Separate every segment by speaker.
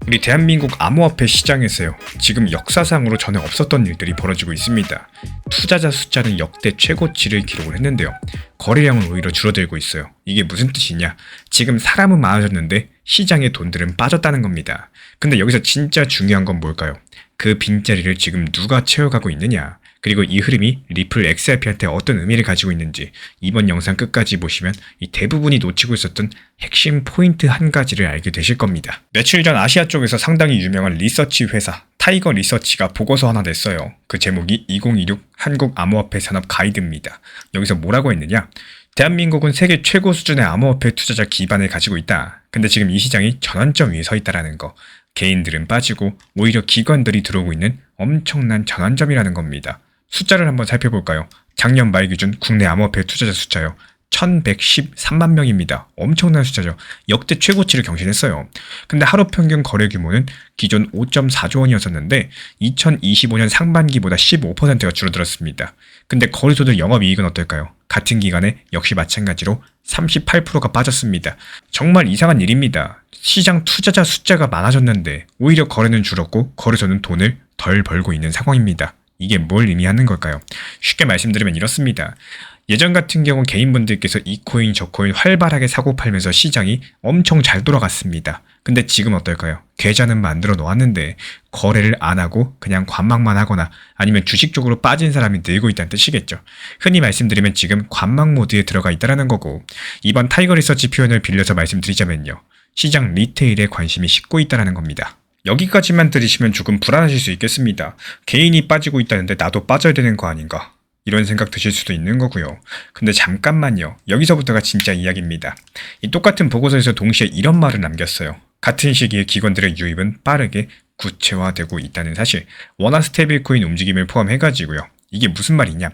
Speaker 1: 우리 대한민국 암호화폐 시장에서요, 지금 역사상으로 전에 없었던 일들이 벌어지고 있습니다. 투자자 숫자는 역대 최고치를 기록을 했는데요. 거래량은 오히려 줄어들고 있어요. 이게 무슨 뜻이냐? 지금 사람은 많아졌는데 시장의 돈들은 빠졌다는 겁니다. 근데 여기서 진짜 중요한 건 뭘까요? 그 빈자리를 지금 누가 채워가고 있느냐? 그리고 이 흐름이 리플 XRP한테 어떤 의미를 가지고 있는지 이번 영상 끝까지 보시면 이 대부분이 놓치고 있었던 핵심 포인트 한 가지를 알게 되실 겁니다. 며칠 전 아시아 쪽에서 상당히 유명한 리서치 회사 타이거 리서치가 보고서 하나 냈어요. 그 제목이 2026 한국 암호화폐 산업 가이드입니다. 여기서 뭐라고 했느냐? 대한민국은 세계 최고 수준의 암호화폐 투자자 기반을 가지고 있다. 근데 지금 이 시장이 전환점 위에 서 있다는 거. 개인들은 빠지고 오히려 기관들이 들어오고 있는 엄청난 전환점이라는 겁니다. 숫자를 한번 살펴볼까요? 작년 말 기준 국내 암호화폐 투자자 숫자요. 1113만 명입니다. 엄청난 숫자죠. 역대 최고치를 경신했어요. 근데 하루 평균 거래 규모는 기존 5.4조 원이었었는데 2025년 상반기보다 15%가 줄어들었습니다. 근데 거래소들 영업이익은 어떨까요? 같은 기간에 역시 마찬가지로 38%가 빠졌습니다. 정말 이상한 일입니다. 시장 투자자 숫자가 많아졌는데 오히려 거래는 줄었고 거래소는 돈을 덜 벌고 있는 상황입니다. 이게 뭘 의미하는 걸까요? 쉽게 말씀드리면 이렇습니다. 예전 같은 경우 개인분들께서 이 코인 저 코인 활발하게 사고 팔면서 시장이 엄청 잘 돌아갔습니다. 근데 지금 어떨까요? 계좌는 만들어 놓았는데 거래를 안 하고 그냥 관망만 하거나 아니면 주식 쪽으로 빠진 사람이 늘고 있다는 뜻이겠죠. 흔히 말씀드리면 지금 관망 모드에 들어가 있다는 거고, 이번 타이거 리서치 표현을 빌려서 말씀드리자면요, 시장 리테일에 관심이 식고 있다는 겁니다. 여기까지만 들으시면 조금 불안하실 수 있겠습니다. 개인이 빠지고 있다는데 나도 빠져야 되는 거 아닌가? 이런 생각 드실 수도 있는 거고요. 근데 잠깐만요. 여기서부터가 진짜 이야기입니다. 이 똑같은 보고서에서 동시에 이런 말을 남겼어요. 같은 시기에 기관들의 유입은 빠르게 구체화되고 있다는 사실. 원화 스테이블코인 움직임을 포함해가지고요. 이게 무슨 말이냐?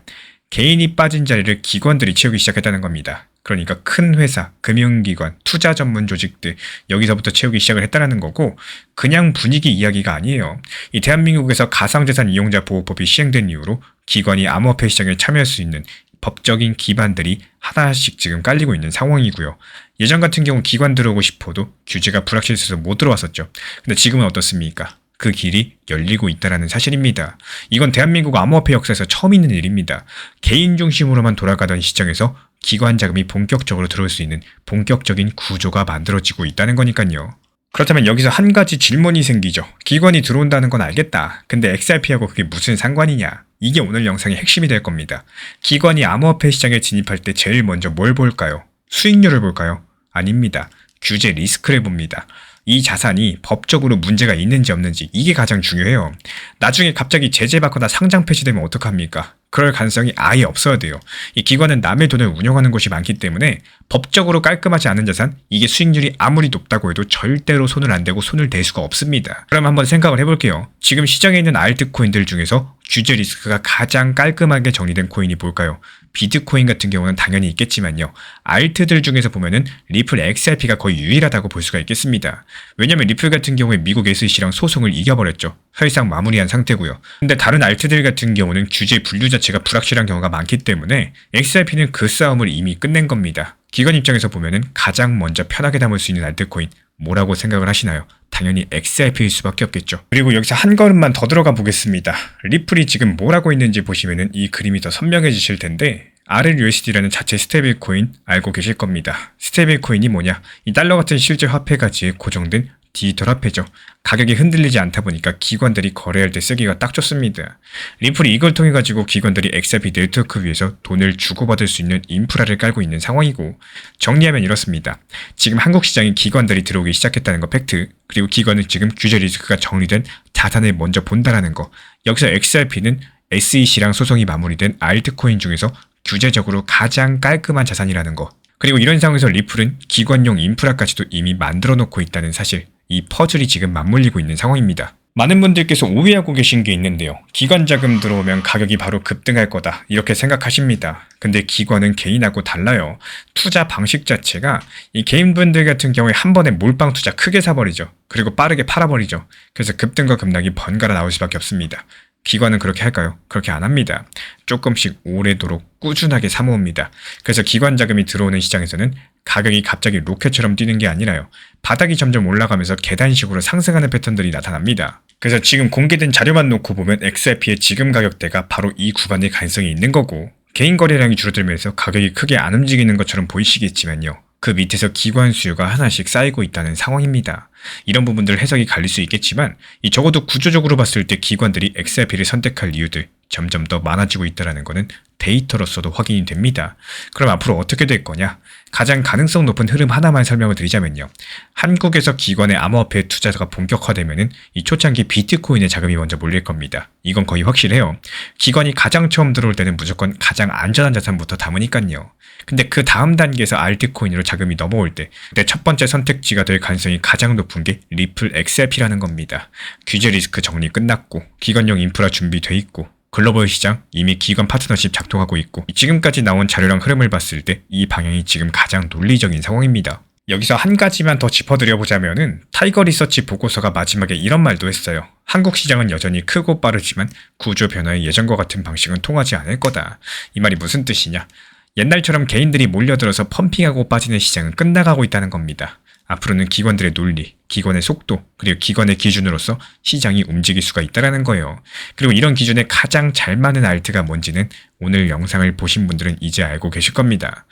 Speaker 1: 개인이 빠진 자리를 기관들이 채우기 시작했다는 겁니다. 그러니까 큰 회사, 금융기관, 투자 전문 조직들 여기서부터 채우기 시작을 했다는 거고, 그냥 분위기 이야기가 아니에요. 이 대한민국에서 가상자산 이용자 보호법이 시행된 이후로 기관이 암호화폐 시장에 참여할 수 있는 법적인 기반들이 하나씩 지금 깔리고 있는 상황이고요. 예전 같은 경우 기관 들어오고 싶어도 규제가 불확실해서 못 들어왔었죠. 근데 지금은 어떻습니까? 그 길이 열리고 있다는 사실입니다. 이건 대한민국 암호화폐 역사에서 처음 있는 일입니다. 개인 중심으로만 돌아가던 시장에서 기관 자금이 본격적으로 들어올 수 있는 본격적인 구조가 만들어지고 있다는 거니까요. 그렇다면 여기서 한 가지 질문이 생기죠. 기관이 들어온다는 건 알겠다. 근데 XRP하고 그게 무슨 상관이냐? 이게 오늘 영상의 핵심이 될 겁니다. 기관이 암호화폐 시장에 진입할 때 제일 먼저 뭘 볼까요? 수익률을 볼까요? 아닙니다. 규제 리스크를 봅니다. 이 자산이 법적으로 문제가 있는지 없는지, 이게 가장 중요해요. 나중에 갑자기 제재받거나 상장 폐지되면 어떡합니까? 그럴 가능성이 아예 없어야 돼요. 이 기관은 남의 돈을 운영하는 곳이 많기 때문에 법적으로 깔끔하지 않은 자산, 이게 수익률이 아무리 높다고 해도 절대로 손을 안 대고 손을 댈 수가 없습니다. 그럼 한번 생각을 해볼게요. 지금 시장에 있는 알트코인들 중에서 규제 리스크가 가장 깔끔하게 정리된 코인이 뭘까요? 비트코인 같은 경우는 당연히 있겠지만요. 알트들 중에서 보면은 리플 XRP가 거의 유일하다고 볼 수가 있겠습니다. 왜냐면 리플 같은 경우에 미국 SEC랑 소송을 이겨버렸죠. 사실상 마무리한 상태고요. 근데 다른 알트들 같은 경우는 규제 분류 자체가 불확실한 경우가 많기 때문에 XRP는 그 싸움을 이미 끝낸 겁니다. 기관 입장에서 보면은 가장 먼저 편하게 담을 수 있는 알트코인 뭐라고 생각을 하시나요? 당연히 XRP일 수밖에 없겠죠. 그리고 여기서 한 걸음만 더 들어가 보겠습니다. 리플이 지금 뭘 하고 있는지 보시면은 이 그림이 더 선명해지실 텐데, RLUSD라는 자체 스테이블 코인 알고 계실 겁니다. 스테이블 코인이 뭐냐? 이 달러 같은 실제 화폐 가치에 고정된 디지털 화폐죠. 가격이 흔들리지 않다 보니까 기관들이 거래할 때 쓰기가 딱 좋습니다. 리플이 이걸 통해 가지고 기관들이 XRP 네트워크 위에서 돈을 주고받을 수 있는 인프라를 깔고 있는 상황이고, 정리하면 이렇습니다. 지금 한국 시장에 기관들이 들어오기 시작했다는 거 팩트, 그리고 기관은 지금 규제 리스크가 정리된 자산을 먼저 본다라는 거. 여기서 XRP는 SEC랑 소송이 마무리된 알트코인 중에서 규제적으로 가장 깔끔한 자산이라는 거. 그리고 이런 상황에서 리플은 기관용 인프라까지도 이미 만들어 놓고 있다는 사실. 이 퍼즐이 지금 맞물리고 있는 상황입니다. 많은 분들께서 오해하고 계신 게 있는데요. 기관 자금 들어오면 가격이 바로 급등할 거다, 이렇게 생각하십니다. 근데 기관은 개인하고 달라요. 투자 방식 자체가 이 개인분들 같은 경우에 한 번에 몰빵 투자 크게 사버리죠. 그리고 빠르게 팔아버리죠. 그래서 급등과 급락이 번갈아 나올 수밖에 없습니다. 기관은 그렇게 할까요? 그렇게 안 합니다. 조금씩 오래도록 꾸준하게 사모읍니다. 그래서 기관 자금이 들어오는 시장에서는 가격이 갑자기 로켓처럼 뛰는 게 아니라요. 바닥이 점점 올라가면서 계단식으로 상승하는 패턴들이 나타납니다. 그래서 지금 공개된 자료만 놓고 보면 XRP의 지금 가격대가 바로 이 구간일 가능성이 있는 거고, 개인 거래량이 줄어들면서 가격이 크게 안 움직이는 것처럼 보이시겠지만요. 그 밑에서 기관 수요가 하나씩 쌓이고 있다는 상황입니다. 이런 부분들 해석이 갈릴 수 있겠지만 적어도 구조적으로 봤을 때 기관들이 XRP를 선택할 이유들 점점 더 많아지고 있다는 것은 데이터로서도 확인이 됩니다. 그럼 앞으로 어떻게 될 거냐? 가장 가능성 높은 흐름 하나만 설명을 드리자면요. 한국에서 기관의 암호화폐 투자가 본격화되면은 이 초창기 비트코인에 자금이 먼저 몰릴 겁니다. 이건 거의 확실해요. 기관이 가장 처음 들어올 때는 무조건 가장 안전한 자산부터 담으니까요. 근데 그 다음 단계에서 알트코인으로 자금이 넘어올 때 그때 첫 번째 선택지가 될 가능성이 가장 높은 게 리플 XRP라는 겁니다. 규제 리스크 정리 끝났고 기관용 인프라 준비돼 있고 글로벌 시장 이미 기관 파트너십 작동하고 있고 지금까지 나온 자료랑 흐름을 봤을 때 이 방향이 지금 가장 논리적인 상황입니다. 여기서 한 가지만 더 짚어드려보자면은 타이거 리서치 보고서가 마지막에 이런 말도 했어요. 한국 시장은 여전히 크고 빠르지만 구조 변화의 예전과 같은 방식은 통하지 않을 거다. 이 말이 무슨 뜻이냐? 옛날처럼 개인들이 몰려들어서 펌핑하고 빠지는 시장은 끝나가고 있다는 겁니다. 앞으로는 기관들의 논리, 기관의 속도, 그리고 기관의 기준으로서 시장이 움직일 수가 있다는 거예요. 그리고 이런 기준에 가장 잘 맞는 알트가 뭔지는 오늘 영상을 보신 분들은 이제 알고 계실 겁니다.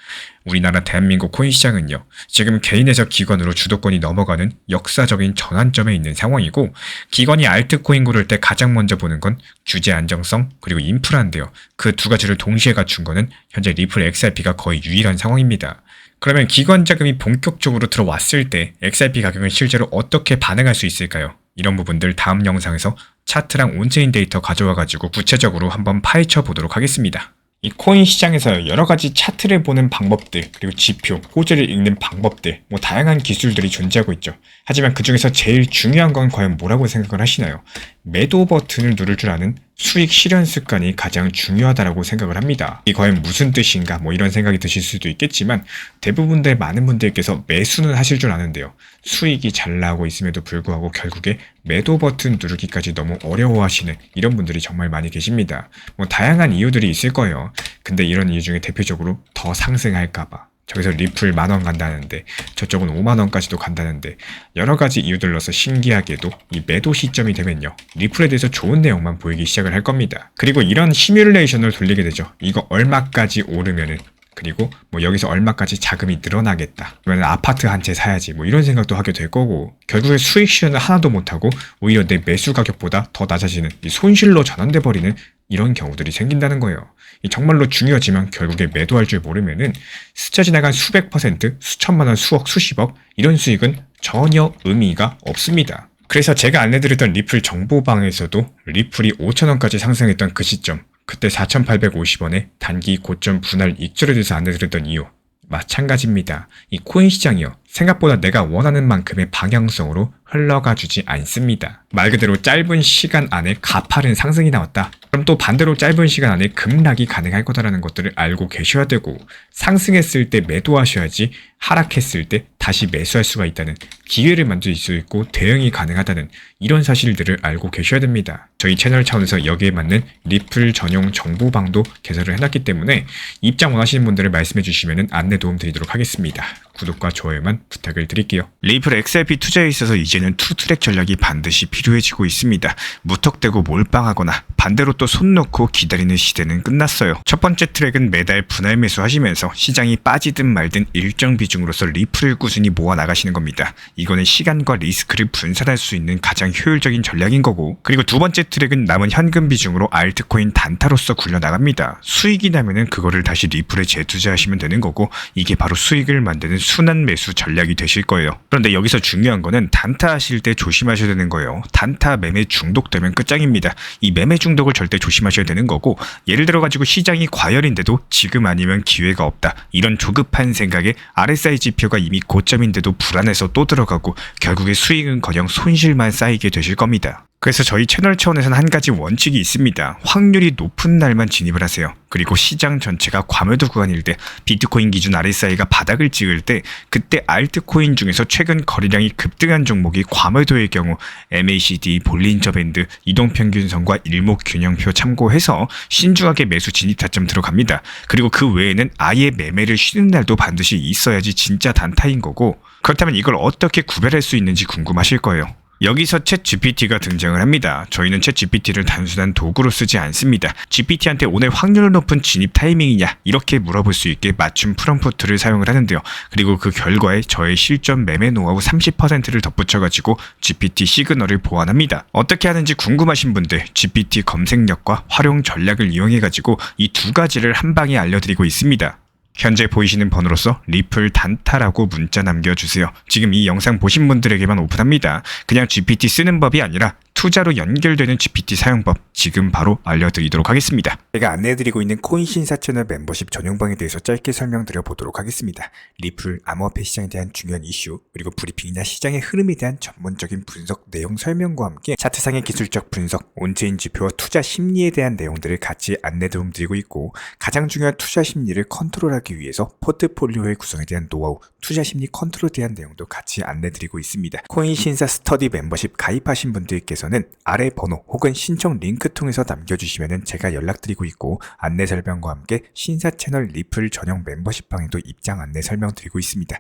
Speaker 1: 우리나라 대한민국 코인 시장은요, 지금 개인에서 기관으로 주도권이 넘어가는 역사적인 전환점에 있는 상황이고, 기관이 알트코인 고를 때 가장 먼저 보는 건 규제 안정성, 그리고 인프라인데요. 그 두 가지를 동시에 갖춘 거는 현재 리플 XRP가 거의 유일한 상황입니다. 그러면 기관 자금이 본격적으로 들어왔을 때 XRP 가격은 실제로 어떻게 반응할 수 있을까요? 이런 부분들 다음 영상에서 차트랑 온체인 데이터 가져와가지고 구체적으로 한번 파헤쳐 보도록 하겠습니다. 이 코인 시장에서 여러 가지 차트를 보는 방법들, 그리고 지표, 호재를 읽는 방법들, 다양한 기술들이 존재하고 있죠. 하지만 그 중에서 제일 중요한 건 과연 뭐라고 생각을 하시나요? 매도 버튼을 누를 줄 아는 수익 실현 습관이 가장 중요하다고 생각을 합니다. 이게 과연 무슨 뜻인가 이런 생각이 드실 수도 있겠지만 대부분의 많은 분들께서 매수는 하실 줄 아는데요. 수익이 잘 나오고 있음에도 불구하고 결국에 매도 버튼 누르기까지 너무 어려워하시는 이런 분들이 정말 많이 계십니다. 다양한 이유들이 있을 거예요. 근데 이런 이유 중에 대표적으로 더 상승할까봐, 저기서 리플 10,000원 간다는데 저쪽은 50,000원까지도 간다는데 여러 가지 이유들로서 신기하게도 이 매도 시점이 되면요, 리플에 대해서 좋은 내용만 보이기 시작을 할 겁니다. 그리고 이런 시뮬레이션을 돌리게 되죠. 이거 얼마까지 오르면은, 그리고 여기서 얼마까지 자금이 늘어나겠다, 그러면 아파트 한 채 사야지 이런 생각도 하게 될 거고, 결국에 수익 실현을 하나도 못하고 오히려 내 매수 가격보다 더 낮아지는 이 손실로 전환돼 버리는 이런 경우들이 생긴다는 거예요. 정말로 중요하지만 결국에 매도할 줄 모르면은 스쳐 지나간 수백 퍼센트, 수천만 원, 수억, 수십억 이런 수익은 전혀 의미가 없습니다. 그래서 제가 안내드렸던 리플 정보방에서도 리플이 5,000원까지 상승했던 그 시점, 그때 4,850원에 단기 고점 분할 익절에 대해서 안내드렸던 이유 마찬가지입니다. 이 코인 시장이요, 생각보다 내가 원하는 만큼의 방향성으로 흘러가 주지 않습니다. 말 그대로 짧은 시간 안에 가파른 상승이 나왔다. 그럼 또 반대로 짧은 시간 안에 급락이 가능할 거다라는 것들을 알고 계셔야 되고, 상승했을 때 매도하셔야지 하락했을 때 다시 매수할 수가 있다는, 기회를 만들 수 있고 대응이 가능하다는 이런 사실들을 알고 계셔야 됩니다. 저희 채널 차원에서 여기에 맞는 리플 전용 정보방도 개설을 해놨기 때문에 입장 원하시는 분들을 말씀해 주시면 안내 도움 드리도록 하겠습니다. 구독과 좋아요만 부탁을 드릴게요. 리플 XRP 투자에 있어서 이제는 투트랙 전략이 반드시 필요해지고 있습니다. 무턱대고 몰빵하거나 반대로 또 손 놓고 기다리는 시대는 끝났어요. 첫 번째 트랙은 매달 분할 매수하시면서 시장이 빠지든 말든 일정 비중으로서 리플을 꾸준히 모아 나가시는 겁니다. 이거는 시간과 리스크를 분산할 수 있는 가장 효율적인 전략인 거고, 그리고 두 번째 트랙은 남은 현금 비중으로 알트코인 단타로서 굴려나갑니다. 수익이 나면은 그거를 다시 리플에 재투자하시면 되는 거고, 이게 바로 수익을 만드는 순환 매수 전략이 되실 거예요. 그런데 여기서 중요한 거는 단타 하실 때 조심하셔야 되는 거예요. 단타 매매 중독되면 끝장입니다. 이 매매 중독을 절대 조심하셔야 되는 거고, 예를 들어 가지고 시장이 과열인데도 지금 아니면 기회가 없다, 이런 조급한 생각에 RSI 지표가 이미 고점인데도 불안해서 또 들어가고 결국에 수익은커녕 손실만 쌓이게 되실 겁니다. 그래서 저희 채널 차원에서는 한 가지 원칙이 있습니다. 확률이 높은 날만 진입을 하세요. 그리고 시장 전체가 과매도 구간일 때, 비트코인 기준 RSI가 바닥을 찍을 때, 그때 알트코인 중에서 최근 거래량이 급등한 종목이 과매도의 경우 MACD, 볼린저 밴드, 이동평균선과 일목균형표 참고해서 신중하게 매수 진입 타점 들어갑니다. 그리고 그 외에는 아예 매매를 쉬는 날도 반드시 있어야지 진짜 단타인 거고, 그렇다면 이걸 어떻게 구별할 수 있는지 궁금하실 거예요. 여기서 챗 GPT가 등장을 합니다. 저희는 챗 GPT를 단순한 도구로 쓰지 않습니다. GPT한테 오늘 확률 높은 진입 타이밍이냐 이렇게 물어볼 수 있게 맞춤 프롬프트를 사용을 하는데요. 그리고 그 결과에 저의 실전 매매 노하우 30%를 덧붙여가지고 GPT 시그널을 보완합니다. 어떻게 하는지 궁금하신 분들 GPT 검색력과 활용 전략을 이용해가지고 이 두 가지를 한 방에 알려드리고 있습니다. 현재 보이시는 번호로서 리플 단타라고 문자 남겨주세요. 지금 이 영상 보신 분들에게만 오픈합니다. 그냥 GPT 쓰는 법이 아니라 투자로 연결되는 GPT 사용법 지금 바로 알려드리도록 하겠습니다. 제가 안내해드리고 있는 코인 신사 채널 멤버십 전용방에 대해서 짧게 설명드려 보도록 하겠습니다. 리플, 암호화폐 시장에 대한 중요한 이슈, 그리고 브리핑이나 시장의 흐름에 대한 전문적인 분석 내용 설명과 함께 차트상의 기술적 분석, 온체인 지표와 투자 심리에 대한 내용들을 같이 안내 도움드리고 있고, 가장 중요한 투자 심리를 컨트롤하기 위해서 포트폴리오의 구성에 대한 노하우, 투자 심리 컨트롤에 대한 내용도 같이 안내드리고 있습니다. 코인 신사 스터디 멤버십 가입하신 분들께서는 아래 번호 혹은 신청 링크 통해서 남겨주시면 제가 연락드리고 있고, 안내 설명과 함께 신사 채널 리플 전용 멤버십 방에도 입장 안내 설명드리고 있습니다.